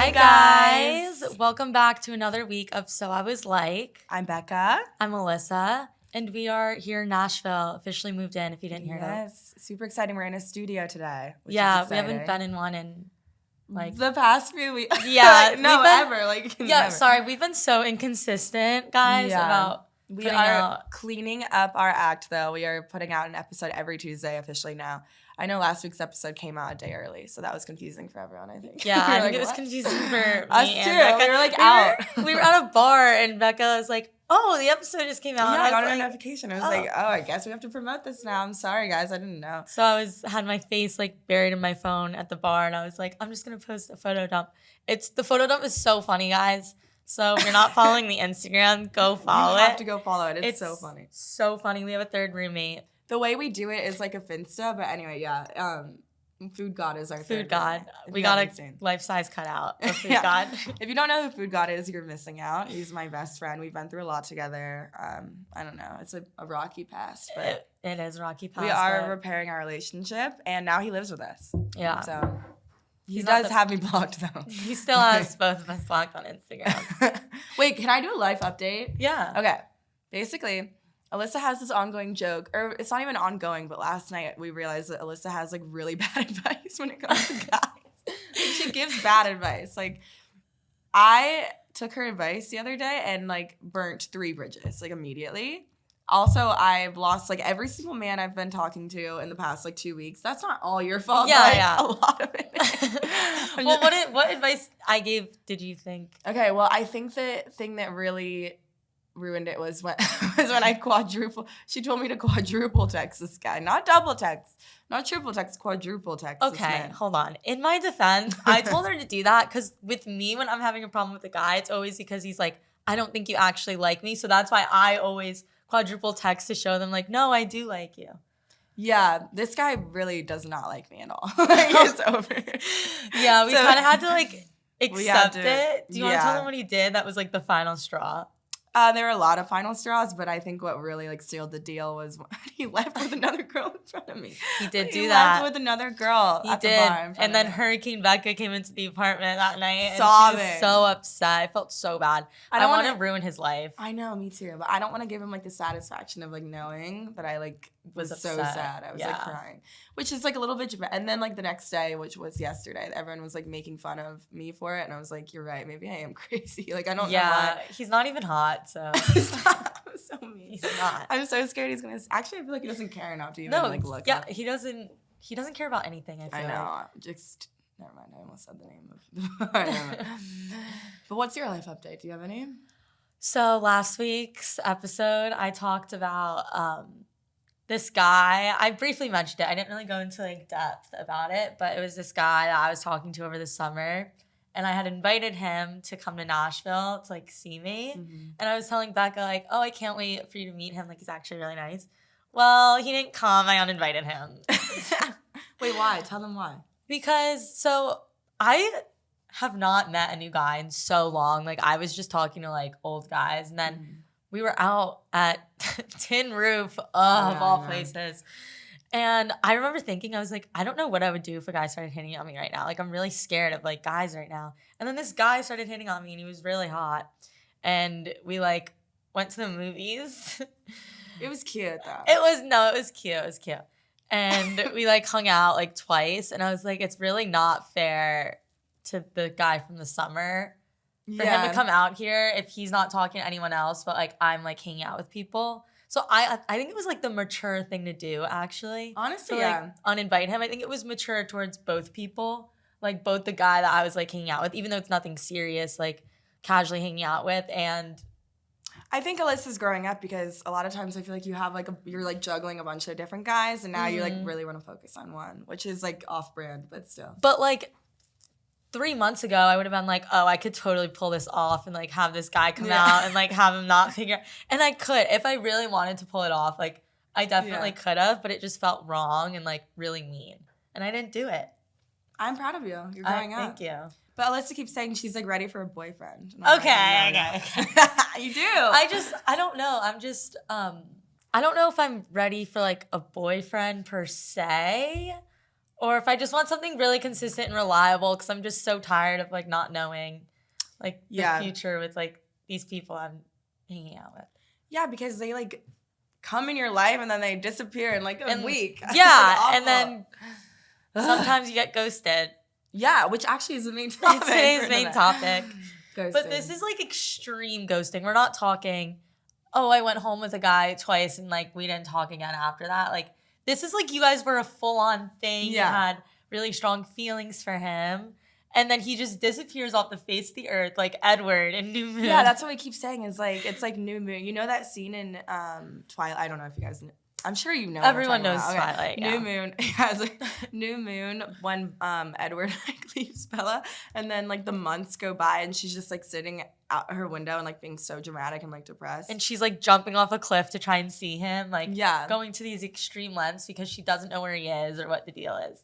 Hi guys! Welcome back to another week of So I Was Like. I'm Becca. I'm Alyssa. And we are here in Nashville, officially moved in if you didn't hear that. Yes, super exciting. We're in a studio today. Which Yeah, is exciting. we haven't been in one in the past few weeks. Yeah. Never. We've been so inconsistent, guys, about we are cleaning up our act though. We are putting out an episode every Tuesday officially now. I know last week's episode came out a day early, so that was confusing for everyone, I think. Yeah, I think it was confusing for us me too. and Becca. Out. We were at a bar and Becca was like, oh, the episode just came out. Yeah, I got a notification. I was like, oh, I guess we have to promote this now. I'm sorry, guys. I didn't know. So I had my face like buried in my phone at the bar, and I was like, I'm just going to post a photo dump. The photo dump is so funny, guys. So if you're not following the Instagram, go follow it. You have to go follow it. It's so funny. So funny. We have a third roommate. The way we do it is like a Finsta, but anyway, yeah. Food God is our Food God. We got a life-size cutout of Food God. If you don't know who Food God is, you're missing out. He's my best friend. We've been through a lot together. I don't know. It's a rocky past, but it is a rocky past. We are repairing our relationship, and now he lives with us. Yeah. So he does have me blocked, though. He still has both of us blocked on Instagram. Wait, can I do a life update? Yeah. Okay. Basically, Alyssa has this ongoing joke, or it's not even ongoing, but last night we realized that Alyssa has like really bad advice when it comes to guys. She gives bad advice. Like, I took her advice the other day and like burnt 3 bridges like immediately. Also, I've lost like every single man I've been talking to in the past like 2 weeks. That's not all your fault. Yeah, A lot of it is. Well, what advice I gave did you think? Okay, well, I think the thing that really ruined it was when I she told me to quadruple text this guy, not double text, not triple text, quadruple text. Okay, hold on. In my defense, I told her to do that because with me, when I'm having a problem with a guy, it's always because he's like, I don't think you actually like me. So that's why I always quadruple text to show them like, no, I do like you. Yeah, this guy really does not like me at all. It's over. Yeah, we kind of had to like accept it. Do you want to tell them yeah. what he did? That was like the final straw. There were a lot of final straws, but I think what really like sealed the deal was when he left with another girl in front of me. He did do he that. Left with another girl. He at did. The bar in front and then of me. Hurricane Becca came into the apartment that night, and she was so upset. I felt so bad. I want to ruin his life. I know, me too. But I don't want to give him like the satisfaction of like knowing that I like was so sad. I was like crying, which is like a little bit. And then like the next day, which was yesterday, everyone was like making fun of me for it, and I was like, "You're right. Maybe I am crazy. Like I don't know why." He's not even hot, so. I'm so mean. He's not. I'm so scared he's gonna. Actually, I feel like he doesn't care enough to even like look. Yeah, up. He doesn't care about anything. I feel know. like. Just never mind. I almost said the name of. But what's your life update? Do you have any? So last week's episode, I talked about this guy. I briefly mentioned it. I didn't really go into like depth about it, but it was this guy that I was talking to over the summer. And I had invited him to come to Nashville to like see me. Mm-hmm. And I was telling Becca like, oh, I can't wait for you to meet him. Like he's actually really nice. Well, he didn't come. I uninvited him. Wait, why? Tell them why. Because I have not met a new guy in so long. Like I was just talking to like old guys. And then we were out at Tin Roof of all places. And I remember thinking, I was like, I don't know what I would do if a guy started hitting on me right now. Like, I'm really scared of, like, guys right now. And then this guy started hitting on me, and he was really hot. And we, like, went to the movies. It was cute, though. It was cute. It was cute. And we, like, hung out, like, twice. And I was like, it's really not fair to the guy from the summer for him to come out here if he's not talking to anyone else, but, like, I'm, like, hanging out with people. So I think it was like the mature thing to do, actually. Honestly, to like uninvite him. I think it was mature towards both people, like both the guy that I was like hanging out with, even though it's nothing serious, like casually hanging out with, and I think Alyssa's growing up because a lot of times I feel like you have like you're like juggling a bunch of different guys, and now you like really want to focus on one, which is like off-brand, but still. But like 3 months ago, I would have been like, oh, I could totally pull this off and like have this guy come out and like have him not figure. And I could, if I really wanted to pull it off, like I definitely could have, but it just felt wrong and like really mean. And I didn't do it. I'm proud of you. You're growing up. Thank you. But Alyssa keeps saying she's like ready for a boyfriend. Okay. You do. I don't know. I don't know if I'm ready for like a boyfriend per se. Or if I just want something really consistent and reliable, because I'm just so tired of like not knowing like the future with like these people I'm hanging out with. Yeah, because they like come in your life and then they disappear in like a week. Yeah, like, and then sometimes you get ghosted. Yeah, which actually is the main topic. It's today's main topic. Ghosting. But this is like extreme ghosting. We're not talking, oh, I went home with a guy twice and like we didn't talk again after that. Like this is like you guys were a full-on thing. Yeah. You had really strong feelings for him. And then he just disappears off the face of the earth like Edward in New Moon. Yeah, that's what we keep saying is like, it's like New Moon. You know that scene in Twilight? I don't know if you guys know. I'm sure you know. Everyone knows Twilight. New Moon. Yeah, like, New Moon when Edward like leaves Bella, and then like the months go by, and she's just like sitting out her window and like being so dramatic and like depressed. And she's like jumping off a cliff to try and see him, like going to these extreme lengths because she doesn't know where he is or what the deal is.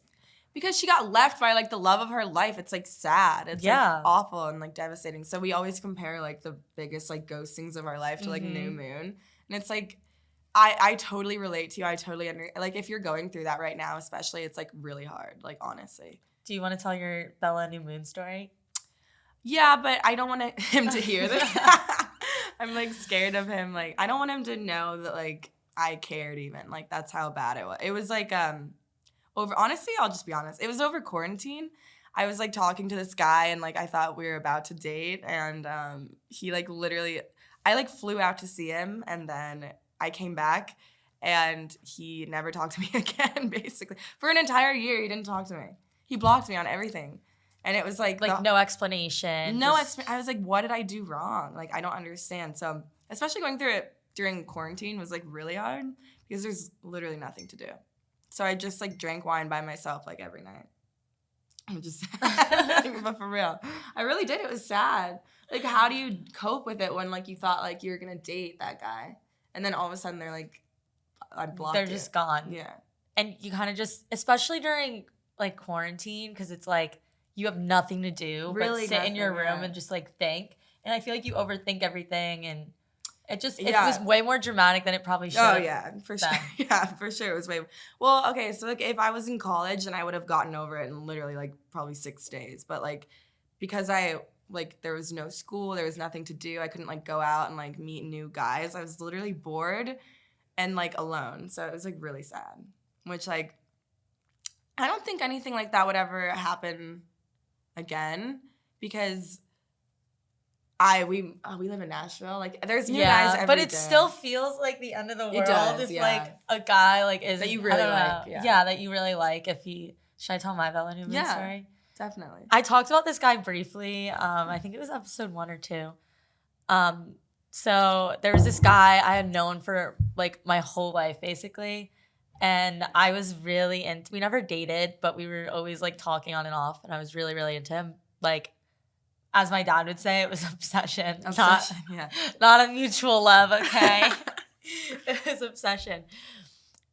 Because she got left by like the love of her life. It's like sad. It's like awful and like devastating. So we always compare like the biggest like ghostings of our life to like New Moon, and it's like. I totally relate to you. I totally like if you're going through that right now, especially, it's like really hard. Like honestly. Do you want to tell your Bella New Moon story? Yeah, but I don't want him to hear that. I'm like scared of him. Like I don't want him to know that like I cared even. Like that's how bad it was. It was like over. Honestly, I'll just be honest. It was over quarantine. I was like talking to this guy and like I thought we were about to date, and he like literally, I like flew out to see him, and then I came back and he never talked to me again, basically. For an entire year, he didn't talk to me. He blocked me on everything. And it was like no explanation. I was like, what did I do wrong? Like, I don't understand. So, especially going through it during quarantine was like really hard because there's literally nothing to do. So I just like drank wine by myself like every night. I'm just but for real. I really did. It was sad. Like, how do you cope with it when like you thought like you were going to date that guy? And then all of a sudden they're like, I blocked They're just gone. Yeah. And you kind of just, especially during like quarantine, because it's like you have nothing to do really but sit in your room and just like think. And I feel like you overthink everything, and it was way more dramatic than it probably should. Oh yeah, for sure. Yeah, for sure. It was way. Well, okay, so like if I was in college, then I would have gotten over it in literally like probably 6 days. But like because like there was no school, there was nothing to do. I couldn't like go out and like meet new guys. I was literally bored and like alone. So it was like really sad. Which like I don't think anything like that would ever happen again because we live in Nashville. Like there's new guys every day. But it still feels like the end of the world. It does, if like a guy like is that you really like. Yeah, that you really like. If he should I tell my Bella New Moon story? Definitely. I talked about this guy briefly. I think it was episode 1 or 2. So there was this guy I had known for like my whole life, basically. And I was really into, we never dated, but we were always like talking on and off. And I was really, really into him. Like, as my dad would say, it was obsession. Not a mutual love, okay? It was obsession.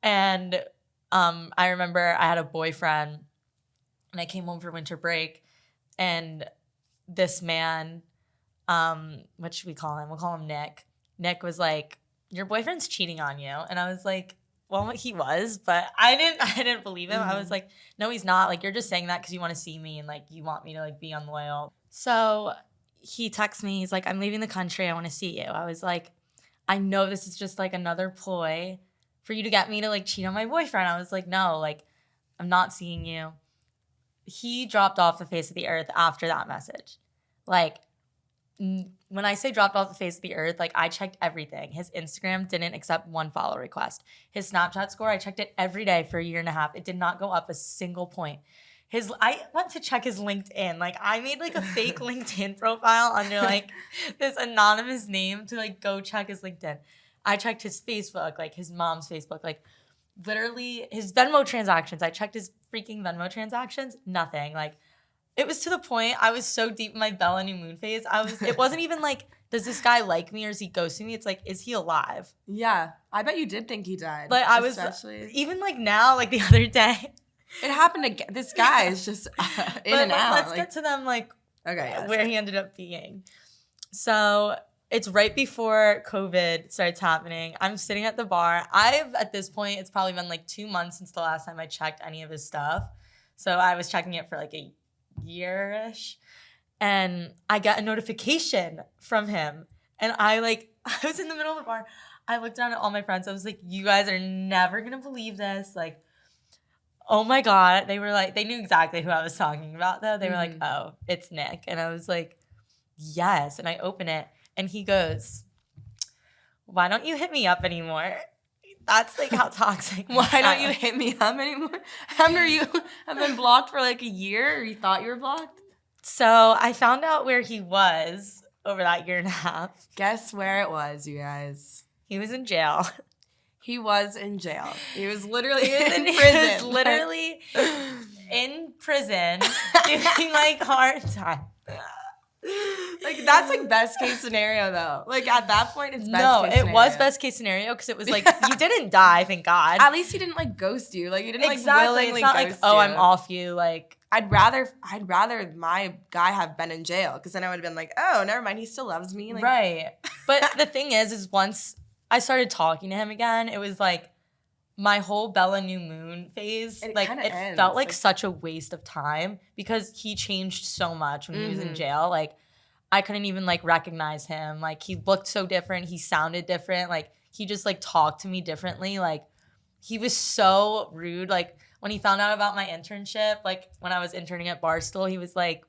And I remember I had a boyfriend. And I came home for winter break, and this man, what should we call him? We'll call him Nick. Nick was like, "Your boyfriend's cheating on you," and I was like, "Well, he was," but I didn't believe him. I was like, "No, he's not. Like, you're just saying that because you want to see me and like you want me to like be unloyal." So he texts me. He's like, "I'm leaving the country. I want to see you." I was like, "I know this is just like another ploy for you to get me to like cheat on my boyfriend." I was like, "No, like, I'm not seeing you." He dropped off the face of the earth after that message. Like, when I say dropped off the face of the earth, like I checked everything. His Instagram didn't accept 1 follow request. His Snapchat score, I checked it every day for a year and a half. It did not go up a single point. I went to check his LinkedIn. Like I made like a fake LinkedIn profile under like this anonymous name to like go check his LinkedIn. I checked his Facebook, like his mom's Facebook, like literally his Venmo transactions. I checked his freaking Venmo transactions. Nothing. Like it was to the point I was so deep in my Bella New Moon phase. It wasn't even like, does this guy like me or is he ghosting me? It's like, is he alive? Yeah. I bet you did think he died. Like I was even like now, like the other day. It happened again. This guy is just in and out. Let's get to them like where he ended up being. So it's right before COVID starts happening. I'm sitting at the bar. At this point, it's probably been like 2 months since the last time I checked any of his stuff. So I was checking it for like a year-ish. And I got a notification from him. And I was in the middle of the bar. I looked down at all my friends. I was like, you guys are never going to believe this. Like, oh my God. They were like, they knew exactly who I was talking about though. They were like, oh, it's Nick. And I was like, yes. And I open it and he goes, why don't you hit me up anymore? That's like how toxic. Why don't you hit me up anymore? After you have been blocked for like a year, or you thought you were blocked? So I found out where he was over that year and a half. Guess where it was, you guys? He was in jail. He was in jail. He was literally in prison. He was literally in prison doing like hard time. Like that's like best case scenario though. Like at that point it's best case scenario. It was best case scenario because it was like you didn't die, thank God. At least he didn't like ghost you. Like you didn't like willingly it's not ghost like, oh, you. I'm off you. Like I'd rather my guy have been in jail because then I would have been like, oh, never mind, he still loves me. Like, right. But the thing is once I started talking to him again, it was like my whole Bella New Moon phase, it felt like such a waste of time because he changed so much when he was in jail. Like, I couldn't even, like, recognize him. Like, he looked so different. He sounded different. Like, he just, like, talked to me differently. Like, he was so rude. Like, when he found out about my internship, like, when I was interning at Barstool, he was like,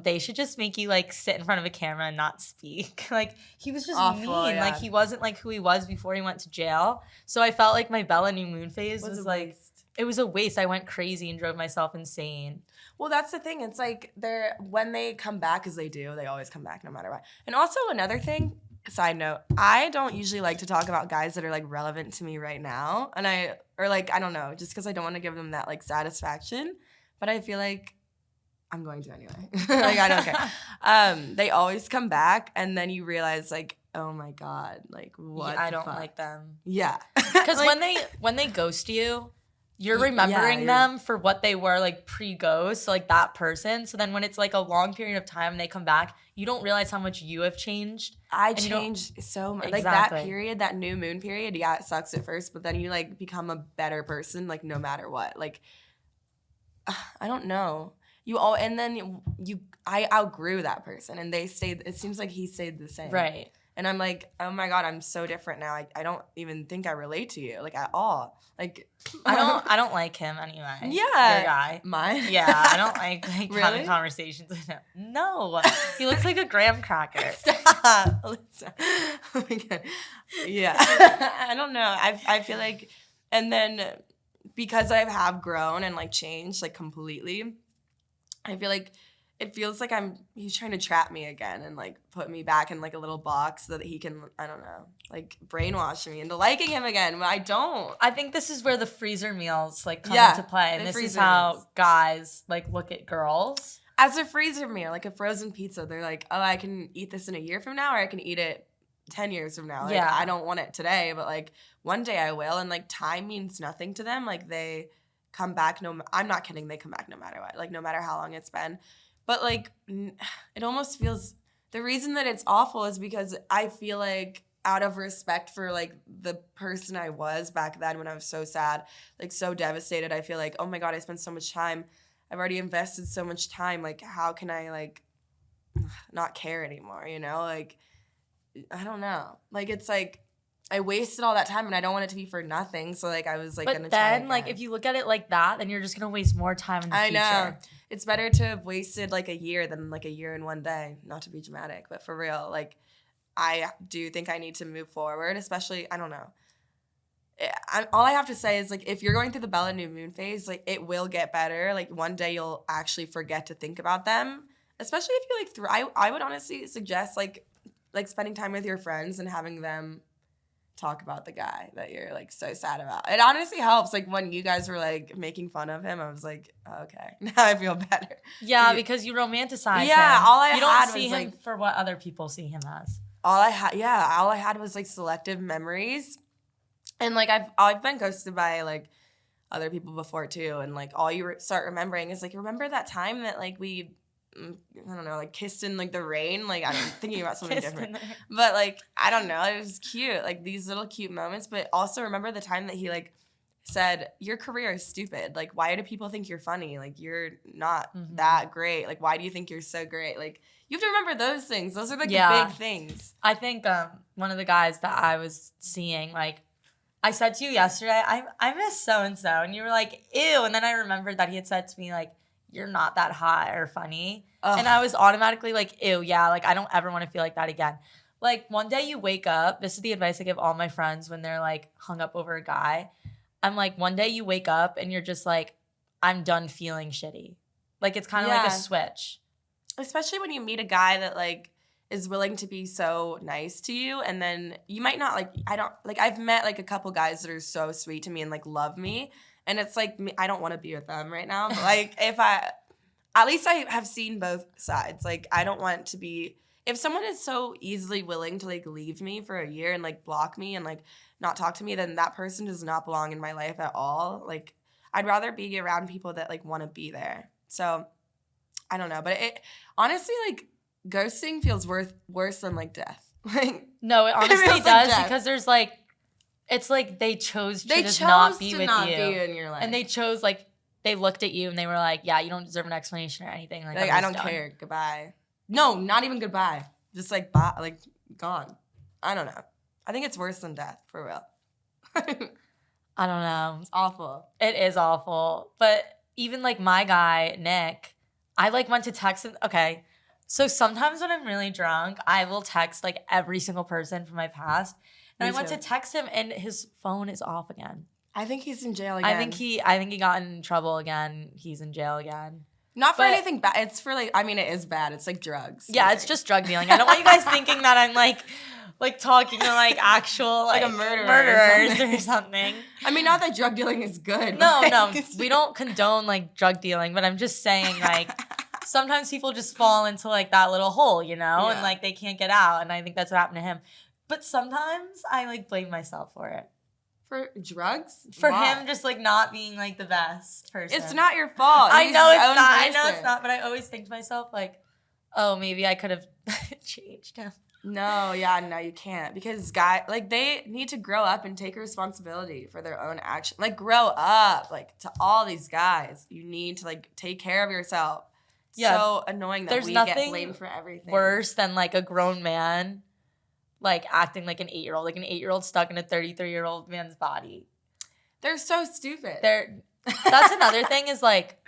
they should just make you like sit in front of a camera and not speak. Like he was just mean. Yeah. Like he wasn't like who he was before he went to jail. So I felt like my Bella New Moon phase was like it was a waste. I went crazy and drove myself insane. Well, that's the thing. It's like when they come back, as they do, they always come back no matter what. And also another thing, side note, I don't usually like to talk about guys that are like relevant to me right now. And I don't know, just because I don't want to give them that like satisfaction. But I feel like I'm going to anyway. Like, I don't care. They always come back, and then you realize, like, oh my God, like, what? I don't like them. Yeah. Because like, when they ghost you, you're remembering them for what they were, like, pre-ghost, like, that person. So then when it's, like, a long period of time and they come back, you don't realize how much you have changed. I changed so much. Exactly. Like, that period, that new moon period, yeah, it sucks at first, but then you, like, become a better person, like, no matter what. Like, I don't know. I outgrew that person, and they stayed. It seems like he stayed the same, right? And I'm like, oh my God, I'm so different now. I don't even think I relate to you, like, at all. Like, I don't like him anyway. Yeah, your guy, mine. Yeah, I don't like really? having conversations with him. No, he looks like a graham cracker. Stop, Alyssa. Oh my God. Yeah, I don't know. I feel like, and then because I have grown and like changed like completely. I feel like it feels like he's trying to trap me again and like put me back in like a little box so that he can, I don't know, like brainwash me into liking him again. But I don't. I think this is where the freezer meals like come into play. And this is how guys like look at girls. As a freezer meal, like a frozen pizza. They're like, oh, I can eat this in a year from now, or I can eat it 10 years from now. Like, yeah. I don't want it today, but like one day I will. And like time means nothing to them. Like they come back I'm not kidding, they come back no matter what, like no matter how long it's been. But like it almost feels, the reason that it's awful is because I feel like out of respect for like the person I was back then when I was so sad, like so devastated, I feel like, oh my God, I spent so much time, I've already invested so much time, like how can I like not care anymore, you know? Like I don't know, like it's like I wasted all that time and I don't want it to be for nothing. So like I was like, but then like if you look at it like that, then you're just gonna waste more time in the future. I know. It's better to have wasted like a year than like a year in one day. Not to be dramatic, but for real, like I do think I need to move forward. Especially, I don't know. All I have to say is like if you're going through the Bella New Moon phase, like it will get better. Like one day you'll actually forget to think about them. Especially if you like I would honestly suggest like spending time with your friends and having them talk about the guy that you're like so sad about. It honestly helps. Like when you guys were like making fun of him, I was like, oh, okay, now I feel better. Yeah, because you romanticize him. Yeah, all I had was you don't see him like, for what other people see him as. All I had was like selective memories, and like I've been ghosted by like other people before too, and like all you start remembering is like, remember that time that like we, I don't know, like kissed in like the rain. Like I'm thinking about something different, but like I don't know, it was cute, like these little cute moments. But also remember the time that he like said, your career is stupid. Like, why do people think you're funny? Like, you're not that great. Like, why do you think you're so great? Like, you have to remember those things. Those are like the big things. I think one of the guys that I was seeing, like, I said to you yesterday, I miss so-and-so. And you were like, ew. And then I remembered that he had said to me, like, you're not that hot or funny. Ugh. And I was automatically like, ew, yeah. Like, I don't ever want to feel like that again. Like, one day you wake up. This is the advice I give all my friends when they're, like, hung up over a guy. I'm like, one day you wake up and you're just like, I'm done feeling shitty. Like, it's kind of like a switch. Especially when you meet a guy that, like, is willing to be so nice to you, and then you might not, like, I've met, like, a couple guys that are so sweet to me and, like, love me, and it's like, I don't want to be with them right now, but, like, at least I have seen both sides. Like, I don't want to be, if someone is so easily willing to, like, leave me for a year and, like, block me and, like, not talk to me, then that person does not belong in my life at all. Like, I'd rather be around people that, like, want to be there. So, I don't know, but it honestly, like, ghosting feels worse than, like, death. Like, no, it honestly does, like, because there's, like, it's like they chose to just not be with you in your life. And they chose, like, they looked at you and they were like, yeah, you don't deserve an explanation or anything. Like I don't care. Goodbye. No, not even goodbye. Just, like, bye, like, gone. I don't know. I think it's worse than death, for real. I don't know. It's awful. It is awful. But even, like, my guy, Nick, I, like, went to text him. Okay. So sometimes when I'm really drunk, I will text, like, every single person from my past. And I went to text him, and his phone is off again. I think he's in jail again. I think he got in trouble again. He's in jail again. Not for anything bad. It's for, like, I mean, it is bad. It's, like, drugs. Yeah, it's just drug dealing. I don't want you guys thinking that I'm, like talking to, like, actual, like, a murderers or something. I mean, not that drug dealing is good. No. We don't condone, like, drug dealing, but I'm just saying, like, sometimes people just fall into, like, that little hole, you know? Yeah. And, like, they can't get out. And I think that's what happened to him. But sometimes I, like, blame myself for it. For drugs? For him just, like, not being, like, the best person. It's not your fault. I know it's not. But I always think to myself, like, oh, maybe I could have changed him. No, you can't. Because like, they need to grow up and take responsibility for their own action. Like, grow up. Like, to all these guys, you need to, like, take care of yourself. Yeah. So annoying that we get blamed for everything. Worse than, like, a grown man, like, acting like an 8-year-old. Like, an 8-year-old stuck in a 33-year-old man's body. They're so stupid. That's another thing is, like...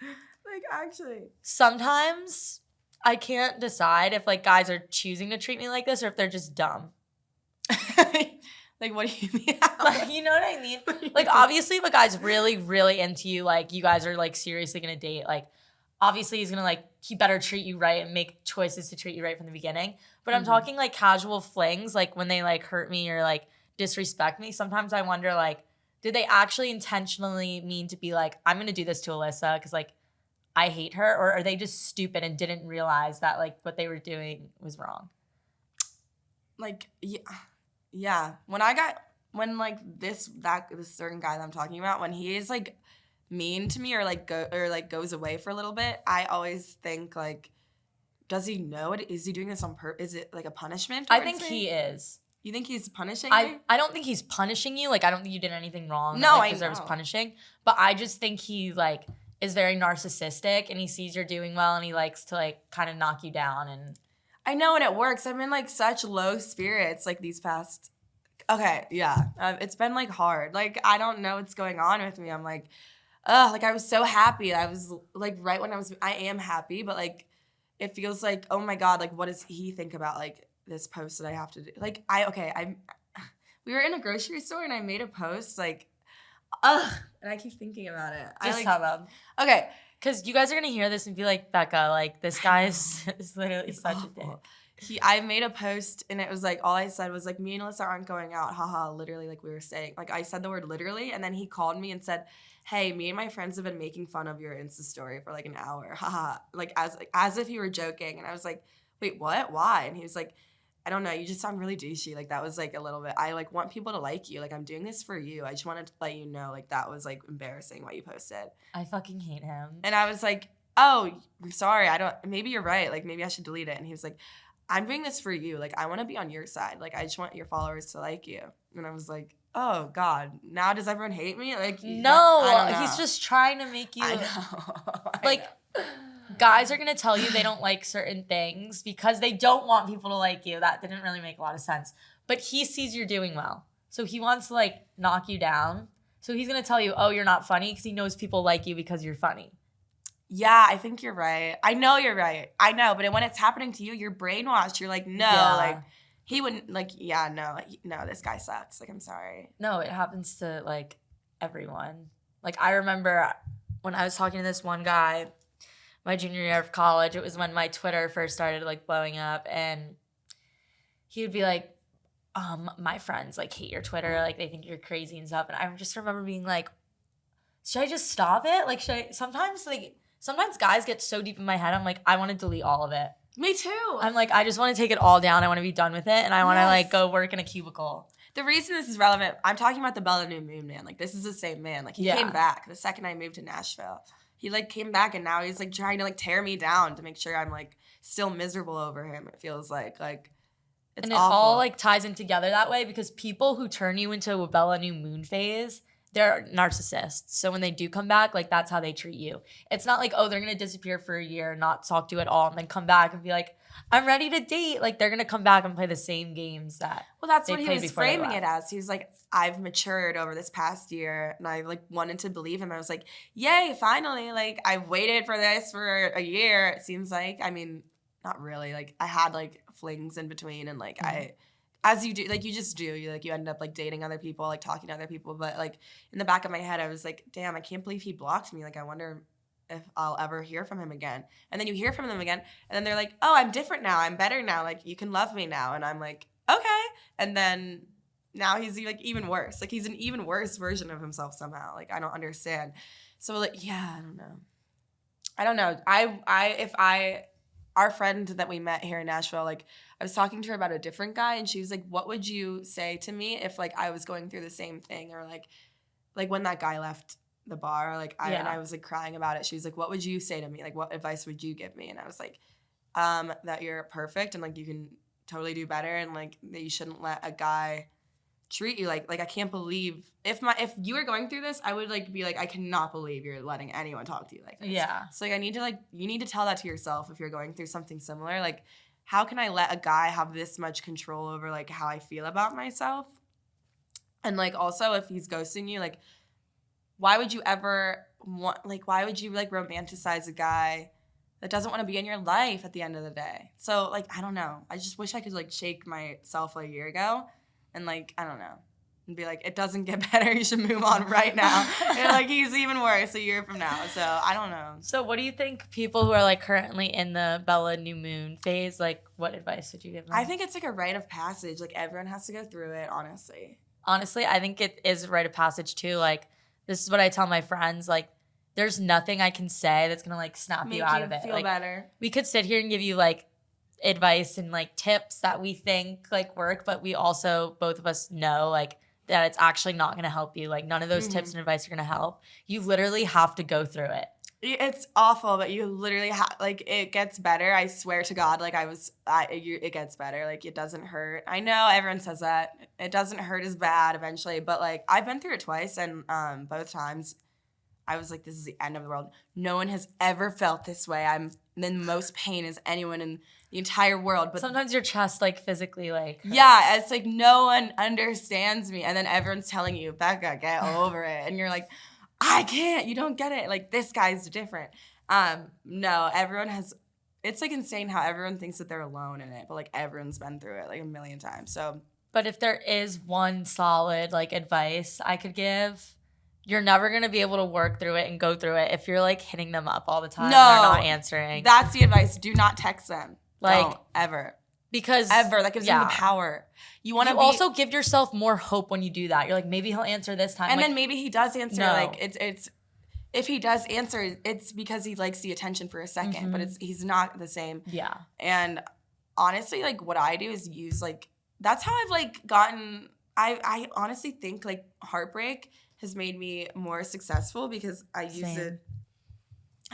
Like, actually. Sometimes I can't decide if, like, guys are choosing to treat me like this or if they're just dumb. Like, what do you mean? Like, you know what I mean? Like, obviously, if a guy's really, really into you, like, you guys are, like, seriously going to date, like, obviously he's going to, like, he better treat you right and make choices to treat you right from the beginning. But I'm talking, like, casual flings, like, when they, like, hurt me or, like, disrespect me. Sometimes I wonder, like, did they actually intentionally mean to be like, I'm going to do this to Alyssa because, like, I hate her? Or are they just stupid and didn't realize that, like, what they were doing was wrong? Like, yeah. This certain guy that I'm talking about, when he is, like, mean to me or, like, goes away for a little bit, I always think, like, does he know it? Is he doing this on purpose? Is it, like, a punishment? I think he is. You think he's punishing me? I don't think he's punishing you. Like, I don't think you did anything wrong. No, I deserves punishing. But I just think he, like, is very narcissistic and he sees you're doing well and he likes to, like, kind of knock you down. And I know, and it works. I'm in, like, such low spirits, like, these past... Okay, yeah. It's been, like, hard. Like, I don't know what's going on with me. I'm like, like, I was so happy. I was, like, right when I am happy, but, like, it feels like, oh my God, like, what does he think about, like, this post that I have to do? Like, we were in a grocery store and I made a post, like, and I keep thinking about it. Just tell them. Okay. Because you guys are going to hear this and be like, Becca, like, this guy is literally such a dick. I made a post and it was like, all I said was like, me and Alyssa aren't going out. Haha, literally, like we were saying. Like, I said the word literally, and then he called me and said, hey, me and my friends have been making fun of your Insta story for like an hour. Haha. Like, as if you were joking. And I was like, wait, what? Why? And he was like, I don't know, you just sound really douchey. Like, that was, like, a little bit, I, like, want people to like you. Like, I'm doing this for you. I just wanted to let you know, like, that was, like, embarrassing what you posted. I fucking hate him. And I was like, oh, I'm sorry. Maybe you're right. Like, maybe I should delete it. And he was like, I'm doing this for you. Like, I want to be on your side. Like, I just want your followers to like you. And I was like, oh God, now does everyone hate me? Like, No, I don't know. he's just trying to make you. I know. Like, guys are going to tell you they don't like certain things because they don't want people to like you. That didn't really make a lot of sense. But he sees you're doing well. So he wants to, like, knock you down. So he's going to tell you, oh, you're not funny, because he knows people like you because you're funny. Yeah, I think you're right. I know you're right. I know, but when it's happening to you, you're brainwashed. You're like, no, like, he wouldn't, like, yeah, no, this guy sucks. Like, I'm sorry. No, it happens to, like, everyone. Like, I remember when I was talking to this one guy my junior year of college, it was when my Twitter first started, like, blowing up, and he would be like, my friends, like, hate your Twitter, like, they think you're crazy and stuff, and I just remember being like, should I just stop it? Like, sometimes guys get so deep in my head, I'm like, I want to delete all of it. Me too. I'm like, I just want to take it all down, I want to be done with it, and I want to, like, go work in a cubicle. The reason this is relevant, I'm talking about the Bella New Moon man. Like, this is the same man. Like, he came back the second I moved to Nashville. He, like, came back, and now he's, like, trying to, like, tear me down to make sure I'm, like, still miserable over him. It feels like, it's and awful. It all, like, ties in together that way, because people who turn you into a Bella New Moon phase, they're narcissists. So when they do come back, like, that's how they treat you. It's not like, oh, they're going to disappear for a year, not talk to you at all, and then come back and be like, I'm ready to date. Like, they're going to come back and play the same games that that's what he was framing it as. He was like, I've matured over this past year, and I, like, wanted to believe him. I was like, yay, finally. Like, I've waited for this for a year, it seems like. I mean, not really. Like, I had, like, flings in between, and, like, as you do, like, you just do. You end up, like, dating other people, like, talking to other people. But, like, in the back of my head, I was like, damn, I can't believe he blocked me. Like, I wonder if I'll ever hear from him again. And then you hear from them again, and then they're like, oh, I'm different now. I'm better now. Like, you can love me now. And I'm like, okay. And then now he's, like, even worse. Like, he's an even worse version of himself somehow. Like, I don't understand. So, like, yeah, I don't know. Our friend that we met here in Nashville, like, I was talking to her about a different guy, and she was like, what would you say to me if, like, I was going through the same thing? Or, like when that guy left the bar, like, and I was, like, crying about it. She was like, what would you say to me? Like, what advice would you give me? And I was like, that you're perfect, and, like, you can totally do better, and, like, that you shouldn't let a guy treat you like I can't believe if you were going through this, I would, like, be like, I cannot believe you're letting anyone talk to you like this. Yeah. So, like, I need to, like, you need to tell that to yourself if you're going through something similar. Like, how can I let a guy have this much control over, like, how I feel about myself? And, like, also, if he's ghosting you, like, why would you ever romanticize a guy that doesn't want to be in your life at the end of the day? So, like, I don't know. I just wish I could, like, shake myself a year ago and, like, I don't know, and be like, it doesn't get better. You should move on right now. And, like, he's even worse a year from now. So, I don't know. So, what do you think people who are, like, currently in the Bella New Moon phase, like, what advice would you give them? I think it's, like, a rite of passage. Like, everyone has to go through it, honestly. Honestly, I think it is a rite of passage, too. Like, this is what I tell my friends. Like, there's nothing I can say that's going to, like, snap you out of it. Feel like, better. We could sit here and give you, like, advice and, like, tips that we think, like, work, but we also, both of us know, like, that it's actually not going to help you. Like, none of those tips and advice are going to help. You literally have to go through it. It's awful, but you literally like, it gets better. I swear to God, like, it gets better. Like, it doesn't hurt. I know everyone says that. It doesn't hurt as bad eventually, but, like, I've been through it twice, and both times I was like, this is the end of the world. No one has ever felt this way. I'm in the most pain as anyone in the entire world. But sometimes your chest, like, physically, like, hurts. Yeah, it's like no one understands me. And then everyone's telling you, Becca, get over it. And you're like, I can't. You don't get it. Like, this guy's different. No, everyone has. It's, like, insane how everyone thinks that they're alone in it. But, like, everyone's been through it, like, a million times. So. But if there is one solid, like, advice I could give, you're never going to be able to work through it and go through it if you're, like, hitting them up all the time and they're not answering. That's the advice. Do not text them. Like, don't, ever. Because ever. That gives them the power. You also give yourself more hope when you do that. You're like, maybe he'll answer this time. And like, then maybe he does answer. No. Like, it's if he does answer, it's because he likes the attention for a second, but he's not the same. Yeah. And honestly, like, what I do is use, like, that's how I've, like, gotten, I honestly think, like, heartbreak has made me more successful because I use it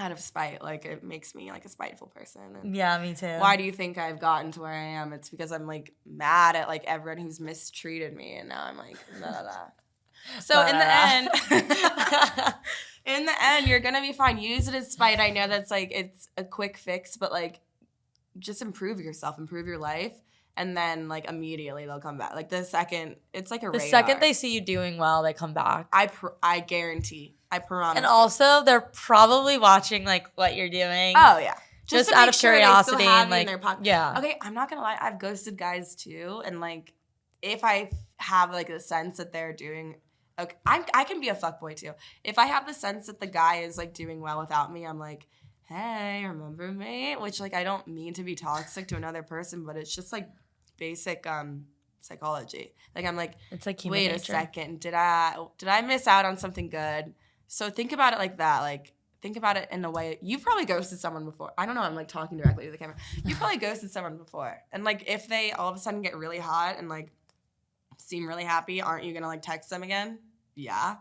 out of spite. Like, it makes me like a spiteful person. And Yeah, me too. why do you think I've gotten to where I am? It's because I'm like mad at like everyone who's mistreated me, and now I'm like, la la la. So in the end, you're gonna be fine. Use it as spite. I know that's like it's a quick fix, but like just improve yourself, improve your life, and then like immediately they'll come back. Like the second, it's like a radar. The second they see you doing well, they come back. I guarantee. I promise. And also, they're probably watching like what you're doing. Oh yeah. Just out of curiosity and like, yeah. Okay, I'm not gonna lie. I've ghosted guys too, and like, if I have like the sense that they're doing, okay, I can be a fuckboy too. If I have the sense that the guy is like doing well without me, I'm like, hey, remember me? Which like I don't mean to be toxic to another person, but it's just like basic psychology. Like I'm like, it's like human wait nature. A second, did I miss out on something good? So think about it like that. Like, think about it in a way. You've probably ghosted someone before. I don't know. I'm like talking directly to the camera. You probably ghosted someone before. And like, if they all of a sudden get really hot and like seem really happy, aren't you going to like text them again? Yeah.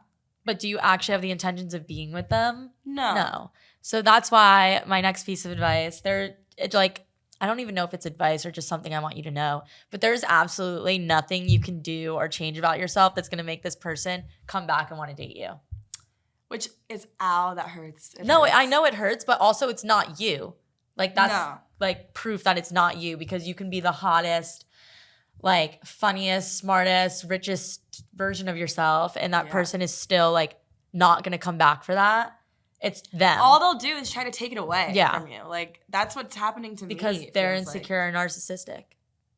But do you actually have the intentions of being with them? No. So that's why my next piece of advice, it's like, I don't even know if it's advice or just something I want you to know, but there's absolutely nothing you can do or change about yourself that's going to make this person come back and want to date you. Which is, ow, that hurts. No, I know it hurts, but also it's not you. Like that's like proof that it's not you, because you can be the hottest, like funniest, smartest, richest version of yourself, and that person is still like not going to come back for that. It's them. All they'll do is try to take it away from you. Like, that's what's happening to me. Because they're insecure and narcissistic.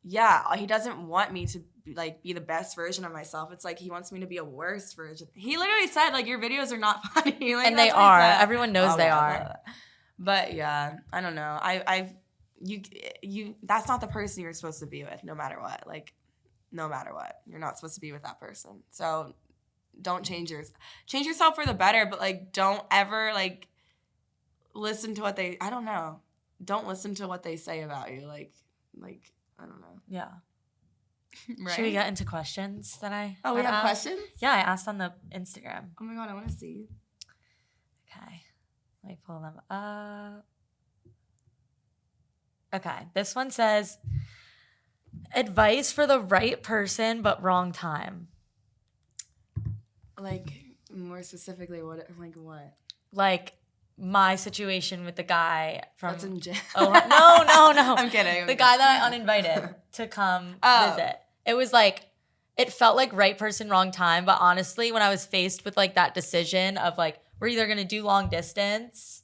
Yeah, he doesn't want me to be the best version of myself. It's like he wants me to be a worse version. He literally said like, your videos are not funny. Like, and they are. Everyone knows they are. But yeah, I don't know. You that's not the person you're supposed to be with, no matter what. Like, no matter what, you're not supposed to be with that person. So don't change yourself for the better, but like don't ever like listen to what they don't listen to what they say about you. Like I don't know. Yeah. Right? Should we get into questions that I we have questions? Yeah, I asked on the Instagram. Oh my god, I want to see. Okay. Let me pull them up. Okay. This one says, advice for the right person but wrong time. Like, more specifically, what? Like my situation with the guy from... That's in jail. Oh, no. I'm kidding. The guy that I uninvited to come visit. It was like, it felt like right person, wrong time. But honestly, when I was faced with like that decision of like, we're either going to do long distance.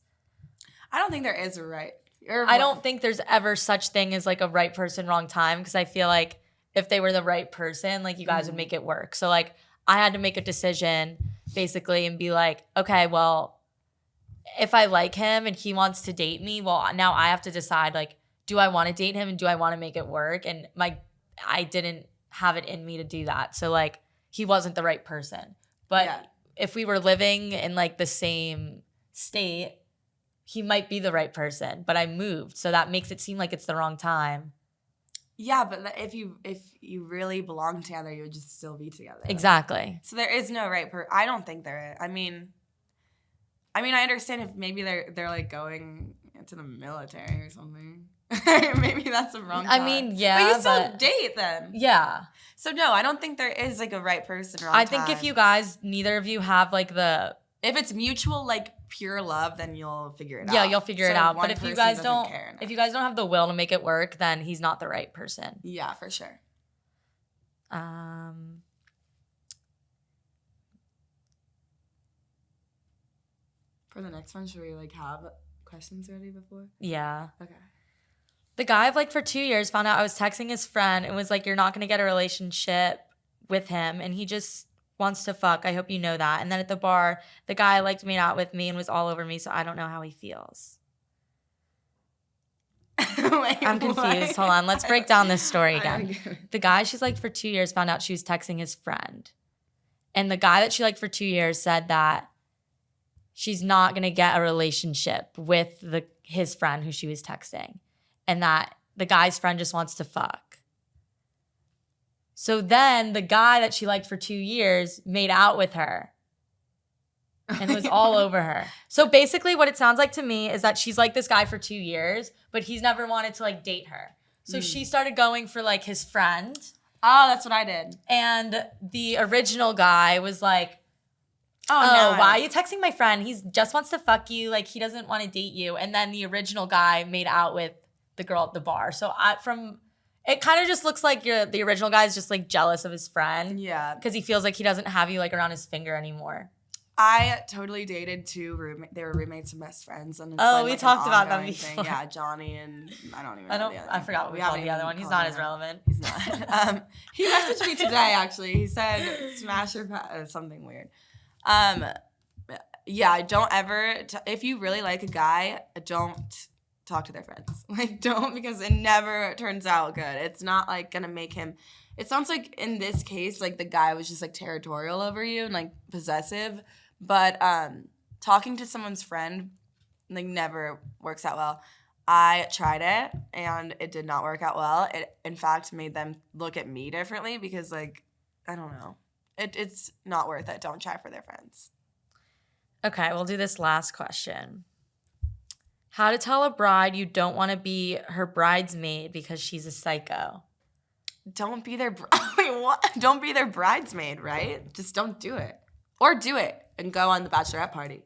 I don't think there is a right. I don't think there's ever such thing as like a right person, wrong time. Because I feel like if they were the right person, like you guys would make it work. So like I had to make a decision basically and be like, okay, well, if I like him and he wants to date me, well, now I have to decide like, do I want to date him and do I want to make it work? And I didn't have it in me to do that. So like he wasn't the right person. But if we were living in like the same state, he might be the right person, but I moved. So that makes it seem like it's the wrong time. Yeah, but if you really belong together, you would just still be together. Exactly. So there is no right I don't think there is. I mean, I understand if maybe they're like going into the military or something. Maybe that's the wrong time. I mean, yeah. But you still date them. Yeah. So no, I don't think there is like a right person, wrong time. I think if you guys, neither of you have like if it's mutual, like pure love, then you'll figure it out. Yeah, you'll figure it out. But if you guys don't have the will to make it work, then he's not the right person. Yeah, for sure. For the next one, should we like have questions ready before? Yeah. Okay. The guy I've liked for 2 years found out I was texting his friend and was like, you're not going to get a relationship with him. And he just wants to fuck. I hope you know that. And then at the bar, the guy I liked made out with me and was all over me. So I don't know how he feels. Wait, I'm confused. what? Hold on. Let's break down this story again. The guy she's liked for 2 years found out she was texting his friend. And the guy that she liked for 2 years said that she's not going to get a relationship with his friend who she was texting. And that the guy's friend just wants to fuck. So then the guy that she liked for 2 years made out with her. and was all over her. So basically what it sounds like to me is that she's like this guy for 2 years, but he's never wanted to like date her. So she started going for like his friend. Oh, that's what I did. And the original guy was like, no. why are you texting my friend? He just wants to fuck you. Like, he doesn't want to date you. And then the original guy made out with the girl at the bar. So it kind of just looks like the original guy is just like jealous of his friend. Yeah. Because he feels like he doesn't have you like around his finger anymore. I totally dated two roommates. They were roommates and best friends. And we talked about them before. Yeah, Johnny and I don't even know the other I forgot what we called the other one. He's not as relevant. He's not. He messaged me today, actually. He said, smash or something weird. Yeah, don't ever, if you really like a guy, don't talk to their friends. Like, don't, because it never turns out good. It's not, like, gonna make him, it sounds like, in this case, like, the guy was just, like, territorial over you and, like, possessive. But talking to someone's friend, like, never works out well. I tried it, and it did not work out well. It, in fact, made them look at me differently because, like, I don't know. It's not worth it. Don't try for their friends. Okay, we'll do this last question. How to tell a bride you don't want to be her bridesmaid because she's a psycho. Don't be their wait, what? Don't be their bridesmaid, right? Just don't do it. Or do it and go on the bachelorette party.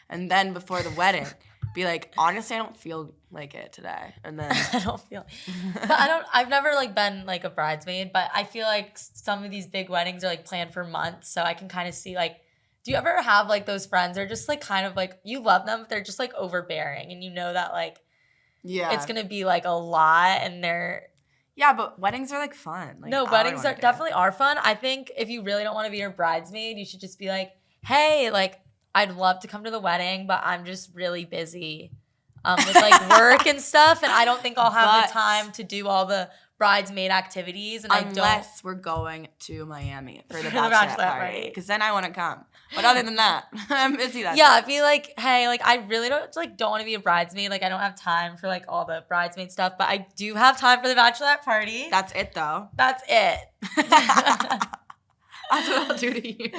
And then before the wedding, be like, honestly, I don't feel like it today. And then I don't feel but I've never like been like a bridesmaid, but I feel like some of these big weddings are like planned for months. So I can kind of see like, do you ever have like those friends that are just like kind of like, you love them, but they're just like overbearing and you know that like it's gonna be like a lot and they're but weddings are like fun. Like, no, weddings are definitely are fun. I think if you really don't want to be your bridesmaid, you should just be like, hey, like I'd love to come to the wedding, but I'm just really busy with like work and stuff, and I don't think I'll have the time to do all the bridesmaid activities. And unless we're going to Miami for the bachelorette party, because then I want to come. But other than that, I'm busy. I'd be like, hey, like I really don't want to be a bridesmaid. Like I don't have time for like all the bridesmaid stuff, but I do have time for the bachelorette party. That's it, though. That's it. That's what I'll do to you.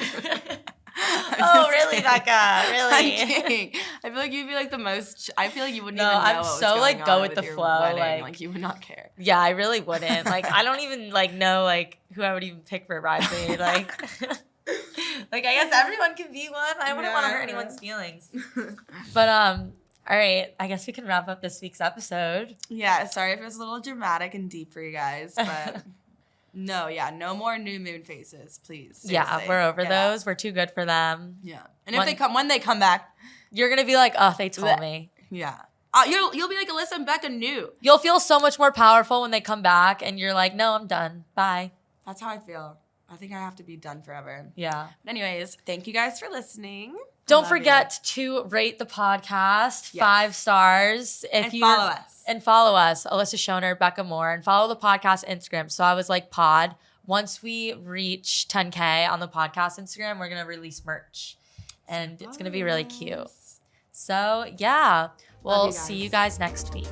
Oh, really, Becca? Really? I'm kidding. I feel like you'd be like the most. I feel like you wouldn't even know I'm what was so going like go on with the your flow. Wedding. Like you would not care. Yeah, I really wouldn't. Like I don't even like know like who I would even pick for a bridesmaid. Like, like I guess everyone can be one. I wouldn't want to hurt anyone's feelings. But all right. I guess we can wrap up this week's episode. Yeah. Sorry if it was a little dramatic and deep for you guys, but. No more new moon faces, please. Seriously. Yeah, we're over those. Out. We're too good for them. Yeah. And when they come back, you're gonna be like, oh, they told me. Yeah. You'll be like Alyssa and Becca knew. You'll feel so much more powerful when they come back and you're like, no, I'm done. Bye. That's how I feel. I think I have to be done forever. Yeah. But anyways, thank you guys for listening. Don't forget to rate the podcast 5 stars. Follow us. And follow us, Alyssa Schoner, Becca Moore, and follow the podcast Instagram. So I was like pod. Once we reach 10K on the podcast Instagram, we're going to release merch. And it's going to be really cute. So yeah, we'll see you guys next week.